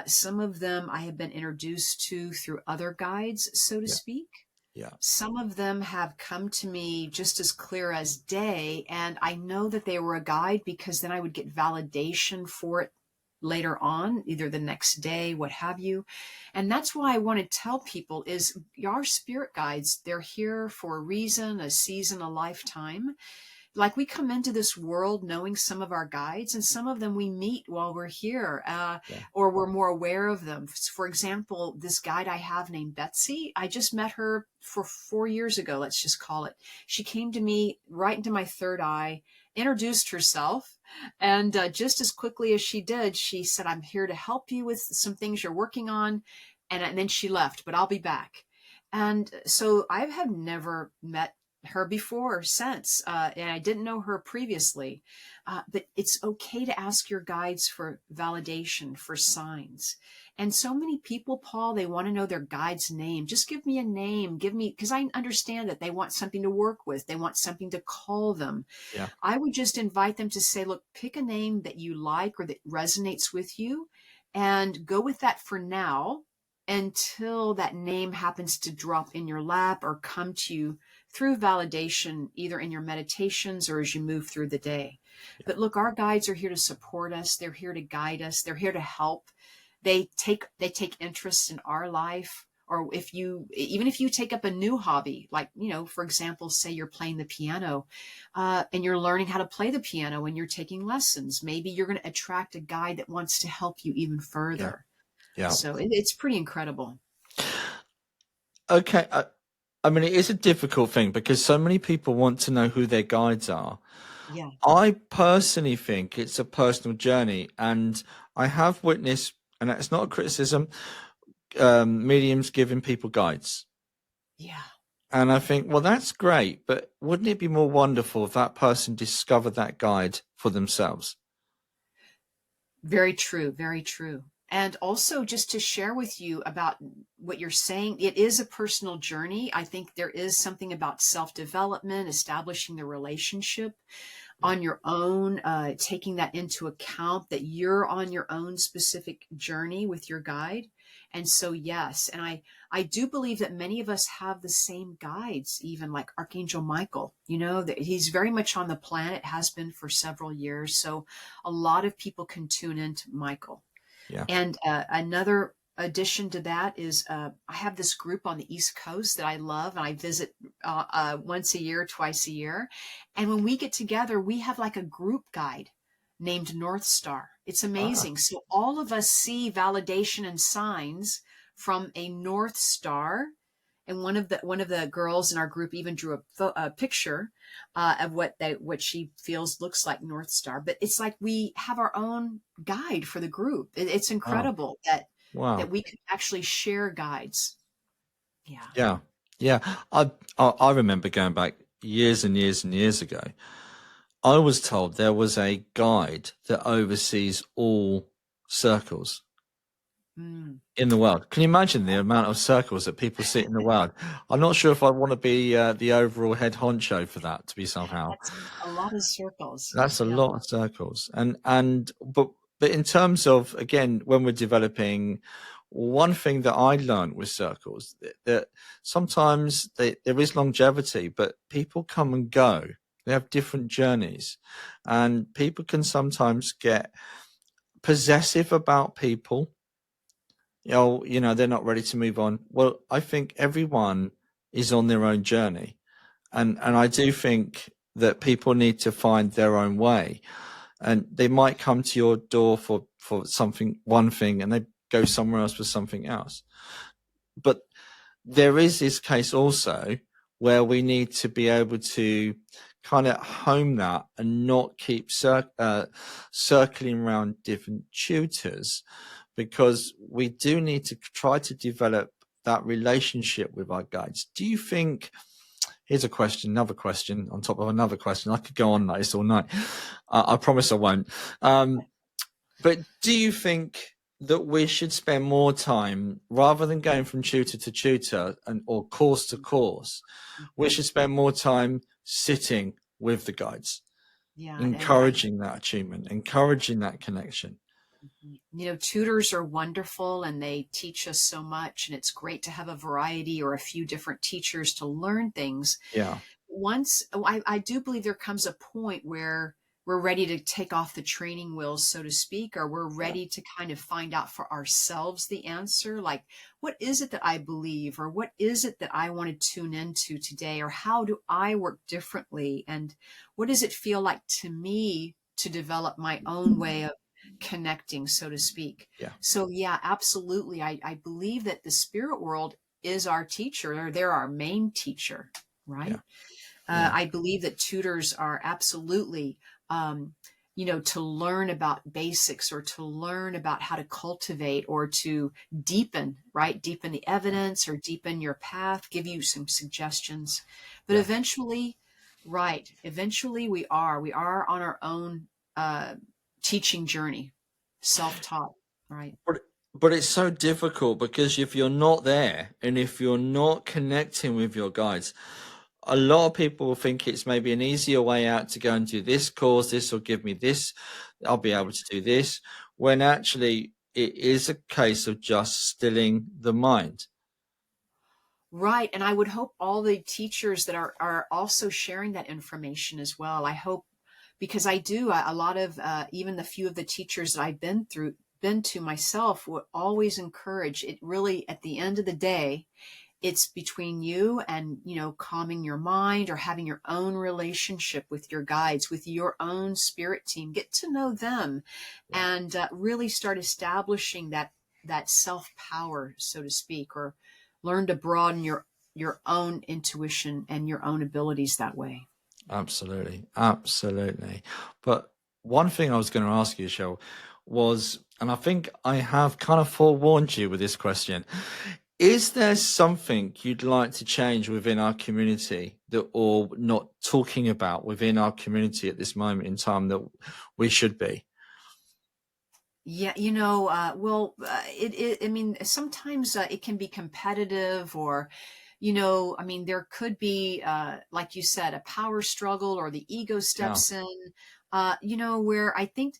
Some of them I have been introduced to through other guides, so to Yeah, speak. yeah, Some of them have come to me just as clear as day, and I know that they were a guide because then I would get validation for it later on, either the next day, what have you. And that's why I want to tell people is our spirit guides, they're here for a reason, a season, a lifetime. Like we come into this world knowing some of our guides, and some of them we meet while we're here, yeah, or we're more aware of them. For example, this guide I have named Betsy, I just met her for 4 years ago, let's just call it. She came to me right into my third eye, introduced herself, and just as quickly as she did, she said, I'm here to help you with some things you're working on. And then she left, but I'll be back. And so I have never met her before, since, and I didn't know her previously. But it's okay to ask your guides for validation, for signs. And so many people, Paul, they want to know their guide's name. Just give me a name. Give me, because I understand that they want something to work with. They want something to call them. Yeah. I would just invite them to say, look, pick a name that you like or that resonates with you and go with that for now until that name happens to drop in your lap or come to you through validation, either in your meditations or as you move through the day. Yeah. But look, our guides are here to support us. They're here to guide us. They're here to help. They take interest in our life. Or even if you take up a new hobby, like, for example, say you're playing the piano, and you're learning how to play the piano and you're taking lessons, maybe you're going to attract a guide that wants to help you even further. Yeah. So it's pretty incredible. Okay. I mean, it is a difficult thing because so many people want to know who their guides are. Yeah. I personally think it's a personal journey, and I have witnessed, and it's not a criticism, mediums giving people guides. Yeah. And I think, well, that's great, but wouldn't it be more wonderful if that person discovered that guide for themselves? Very true. Very true. And also, just to share with you about what you're saying, it is a personal journey. I think there is something about self-development, establishing the relationship on your own, taking that into account that you're on your own specific journey with your guide. And so, yes, and I do believe that many of us have the same guides, even like Archangel Michael, that he's very much on the planet, has been for several years. So a lot of people can tune into Michael. Yeah. And another addition to that is I have this group on the East Coast that I love, and I visit once a year, twice a year. And when we get together, we have like a group guide named North Star. It's amazing. So all of us see validation and signs from a North Star. And one of the girls in our group even drew a picture of what she feels looks like North Star. But it's like we have our own guide for the group. It's incredible that we can actually share guides. Yeah. Yeah. I remember going back years and years and years ago. I was told there was a guide that oversees all circles in the world. Can you imagine the amount of circles that people see in the world? I'm not sure if I want to be the overall head honcho for that to be somehow. That's a lot of circles. That's a lot of circles. But in terms of, again, when we're developing, one thing that I learned with circles, that sometimes there is longevity, but people come and go. They have different journeys, and people can sometimes get possessive about people. They're not ready to move on. Well, I think everyone is on their own journey. And I do think that people need to find their own way. And they might come to your door for one thing, and they go somewhere else for something else. But there is this case also where we need to be able to kind of hone that and not keep circling around different tutors, because we do need to try to develop that relationship with our guides. Do you think, here's another question on top of another question. I could go on like this all night. I promise I won't. But do you think that we should spend more time, rather than going from tutor to tutor or course to course, we should spend more time sitting with the guides, encouraging that attunement, encouraging that connection? Tutors are wonderful and they teach us so much, and it's great to have a variety or a few different teachers to learn things. Yeah. I do believe there comes a point where we're ready to take off the training wheels, so to speak, or we're ready to kind of find out for ourselves the answer. Like, what is it that I believe, or what is it that I want to tune into today, or how do I work differently? And what does it feel like to me to develop my own way of connecting, so to speak? So yeah, absolutely. I believe that the spirit world is our teacher, or they're our main teacher, right? I believe that tutors are absolutely to learn about basics, or to learn about how to cultivate, or to deepen, right? Deepen the evidence, or deepen your path, give you some suggestions. But Yeah. eventually, right, eventually we are on our own teaching journey, self-taught, right? But it's so difficult because if you're not there and if you're not connecting with your guides, a lot of people think it's maybe an easier way out to go and do this course. This will give me this. I'll be able to do this. When actually it is a case of just stilling the mind. Right. And I would hope all the teachers that are also sharing that information as well. I hope, because I do a lot of, even the few of the teachers that I've been to myself, would always encourage it. Really, at the end of the day, it's between you and, calming your mind, or having your own relationship with your guides, with your own spirit team. Get to know them, Yeah. and really start establishing that self power, so to speak, or learn to broaden your own intuition and your own abilities that way. Absolutely. Absolutely. But one thing I was going to ask you, Cheryl, was, and I think I have kind of forewarned you with this question. Is there something you'd like to change within our community that, or not talking about within our community at this moment in time, that we should be? Yeah, well, I mean, sometimes it can be competitive, or, I mean, there could be, like you said, a power struggle, or the ego Yeah. steps in, where I think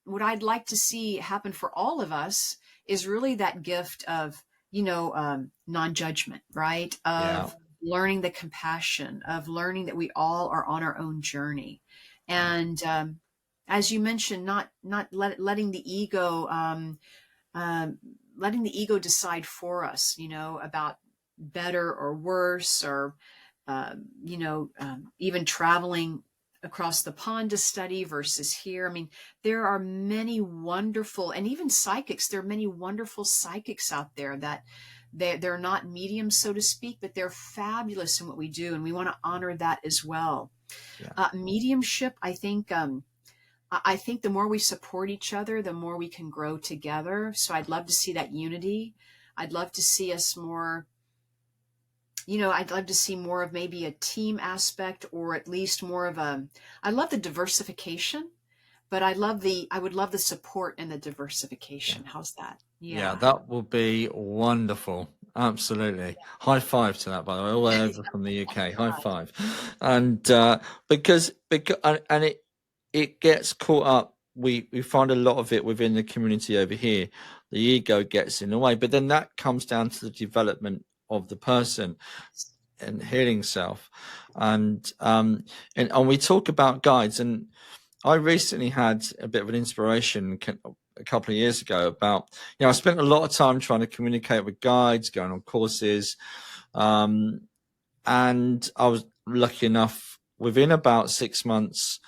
what I'd like to see happen for all of us is really that gift of, non-judgment, right? Yeah. Of learning the compassion, of learning that we all are on our own journey. And, as you mentioned, letting the ego um, letting the ego decide for us, about better or worse, or even traveling across the pond to study versus here. I mean, there are many wonderful, and even psychics. There are many wonderful psychics out there that they're not mediums, so to speak, but they're fabulous in what we do, and we want to honor that as well. Yeah. Mediumship, I think the more we support each other, the more we can grow together. So I'd love to see that unity. I'd love to see us more, I'd love to see more of maybe a team aspect, or at least more of I love the diversification, but I would love the support and the Yeah. diversification. How's that? Yeah, Yeah. that would be wonderful. Absolutely. High five to that, by the way, all the way over from the UK. High five. And because and it gets caught up. We find a lot of it within the community over here. The ego gets in the way, but then that comes down to the development of the person and healing self. And we talk about guides, and I recently had a bit of an inspiration a couple of years ago about, I spent a lot of time trying to communicate with guides, going on courses. And I was lucky enough, within about 6 months,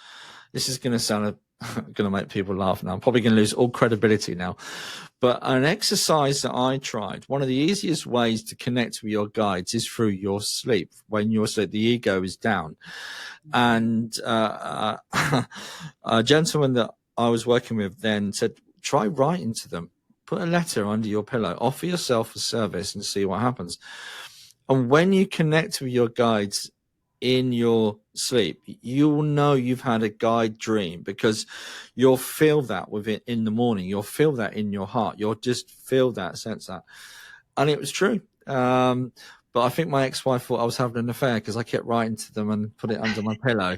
this is going to sound going to make people laugh now. I'm probably going to lose all credibility now. But an exercise that I tried, one of the easiest ways to connect with your guides is through your sleep. When you're asleep, the ego is down. And a gentleman that I was working with then said, try writing to them. Put a letter under your pillow. Offer yourself a service and see what happens. And when you connect with your guides in your sleep, you'll know you've had a guide dream, because you'll feel that within in the morning. You'll feel that in your heart. You'll just feel that, sense that. And it was true. But I think my ex-wife thought I was having an affair because I kept writing to them and put it under my pillow.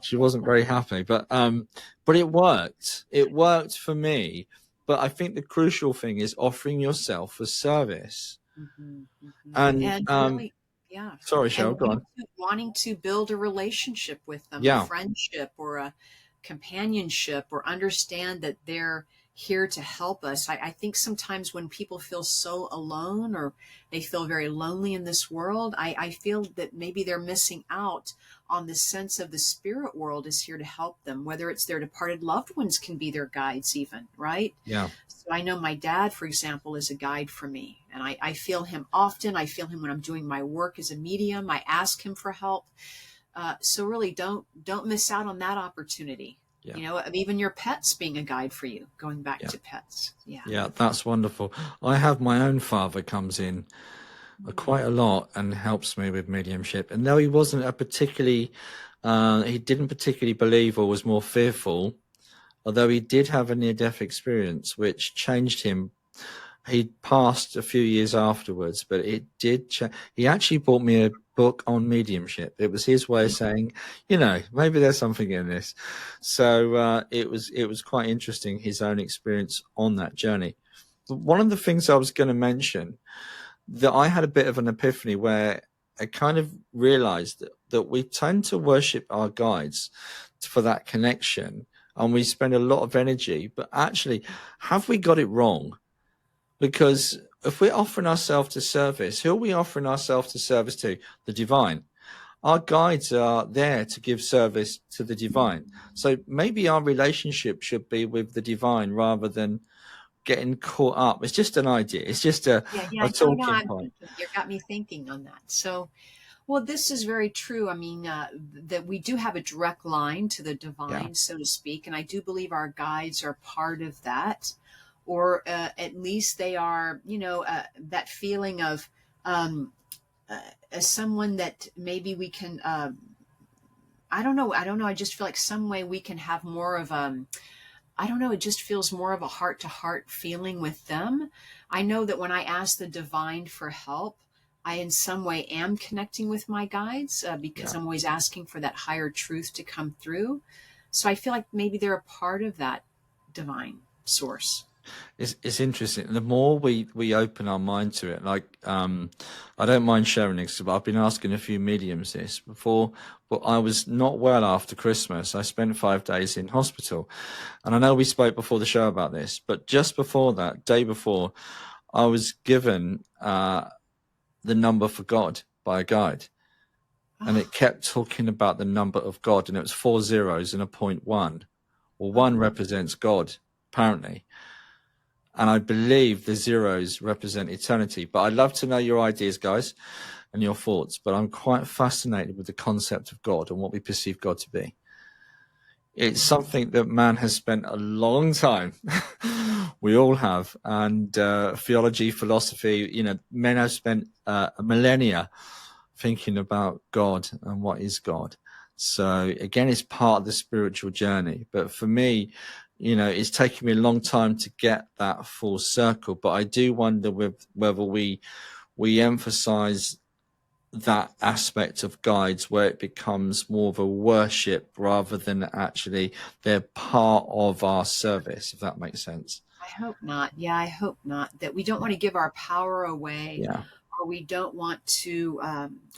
She wasn't very happy, but it worked. It worked for me. But I think the crucial thing is offering yourself a service. And And really, yeah. sorry, And Cheryl, go on. wanting to build a relationship with them, a Yeah, friendship or a companionship, or understand that they're here to help us. I think sometimes when people feel so alone, or they feel very lonely in this world, I feel that maybe they're missing out on the sense of the spirit world is here to help them, whether it's their departed loved ones can be their guides even, right? yeah. So I know my dad, for example, is a guide for me, and I feel him often. I feel him when I'm doing my work as a medium. I ask him for help. So really, don't miss out on that opportunity. Yeah. You know, of even your pets being a guide for you, going back Yeah. to pets. Yeah. Yeah, that's wonderful. I have my own father comes in quite a lot and helps me with mediumship. And though he wasn't a particularly, he didn't particularly believe or was more fearful, although he did have a near-death experience, which changed him. He passed a few years afterwards, but it did. He actually bought me a book on mediumship. It was his way of saying, you know, maybe there's something in this. So it was quite interesting, his own experience on that journey. But one of the things I was going to mention, that I had a bit of an epiphany where I kind of realized that we tend to worship our guides for that connection, and we spend a lot of energy, but actually, have we got it wrong? Because if we're offering ourselves to service, who are we offering ourselves to service to? The divine. Our guides are there to give service to the divine. So maybe our relationship should be with the divine rather than getting caught up. It's just an idea. It's just a No, talking I'm point. thinking, you got me thinking on that. So, well, this is very true. I mean, that we do have a direct line to the Yeah. divine, so to speak. And I do believe our guides are part of that, or at least they are, you know, that feeling of, um, as someone that maybe we can, I don't know. I don't know. I just feel like some way we can have more of, I don't know, it just feels more of a heart to heart feeling with them. I know that when I ask the divine for help, I in some way am connecting with my guides, because Yeah. I'm always asking for that higher truth to come through. So I feel like maybe they're a part of that divine source. It's interesting. The more we open our mind to it, like I don't mind sharing this, but I've been asking a few mediums this before. But I was not well after Christmas. I spent 5 days in hospital, and I know we spoke before the show about this, but just before that, day before, I was given the number for God by a guide, and Oh, it kept talking about the number of God, and it was 4 zeros and a point one. Well, one oh, represents God, apparently. And I believe the zeros represent eternity. But I'd love to know your ideas, guys, and your thoughts. But I'm quite fascinated with the concept of God and what we perceive God to be. It's something that man has spent a long time. We all have. And theology, philosophy, you know, men have spent millennia thinking about God and what is God. So again, it's part of the spiritual journey. But for me, you know, it's taken me a long time to get that full circle. But I do wonder whether we emphasize that aspect of guides where it becomes more of a worship rather than actually they're part of our service, if that makes sense. I hope not. Yeah, I hope not. That we don't want to give our power away, Yeah. or we don't want to,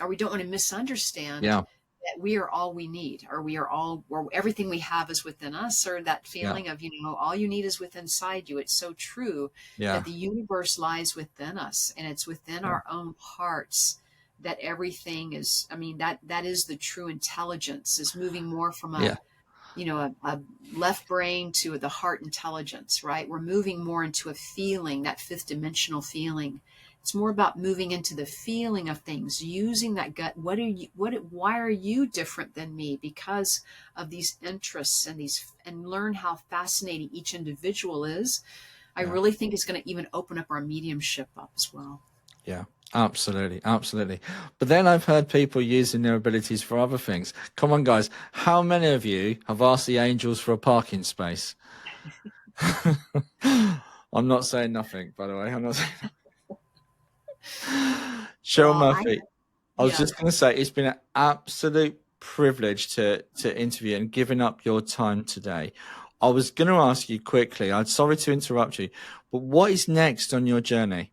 or we don't want to misunderstand Yeah. that we are all we need, or we are all, or everything we have is within us, or that Yeah. feeling of, you know, all you need is within inside you. It's so true that Yeah. the universe lies within us, and it's within Yeah. our own hearts that everything is. I mean, that is the true intelligence, is moving more from a, Yeah. you know, a left brain to the heart intelligence, right? We're moving more into a feeling, that fifth dimensional feeling. It's more about moving into the feeling of things, using that gut. Why are you different than me? Because of these interests and and learn how fascinating each individual is. I Yeah. really think it's going to even open up our mediumship up as well. Yeah, absolutely, absolutely. But then I've heard people using their abilities for other things. Come on, guys. How many of you have asked the angels for a parking space? I'm not saying nothing, by the way. I'm not saying Cheryl Well, Murphy. I was yeah. just going to say it's been an absolute privilege to interview and giving up your time today. I was going to ask you quickly. I'm sorry to interrupt you, but what is next on your journey?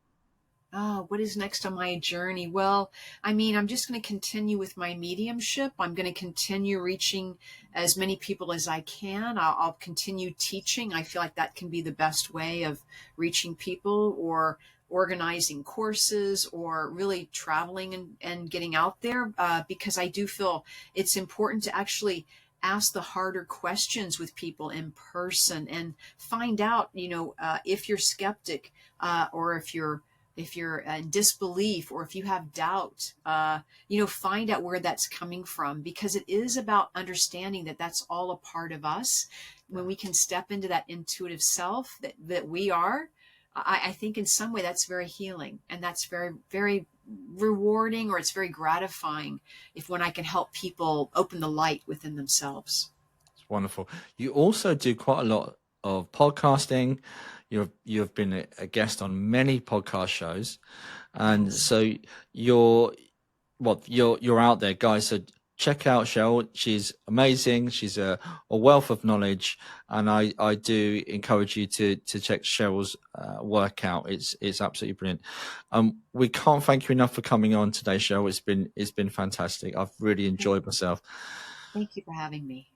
Oh, what is next on my journey? Well, I mean, I'm just going to continue with my mediumship. I'm going to continue reaching as many people as I can. I'll continue teaching. I feel like that can be the best way of reaching people, or organizing courses, or really traveling and getting out there, because I do feel it's important to actually ask the harder questions with people in person and find out, you know, if you're skeptic, or if you're if you're in disbelief, or if you have doubt, find out where that's coming from, because it is about understanding that that's all a part of us. When we can step into that intuitive self that we are, I think in some way that's very healing, and that's very, very rewarding, or it's very gratifying when I can help people open the light within themselves. It's wonderful. You also do quite a lot of podcasting. You've been a guest on many podcast shows, and Yes. so you're out there, guys. So check out Cheryl. She's amazing. She's a wealth of knowledge, and I do encourage you to check Cheryl's work out. It's absolutely brilliant. We can't thank you enough for coming on today, Cheryl. It's been fantastic. I've really enjoyed myself. Thank you for having me.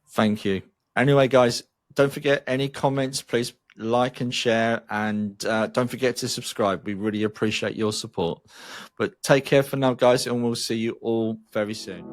Thank you. Anyway, guys, don't forget, any comments, please like and share, and don't forget to subscribe. We really appreciate your support. But take care for now, guys, and we'll see you all very soon.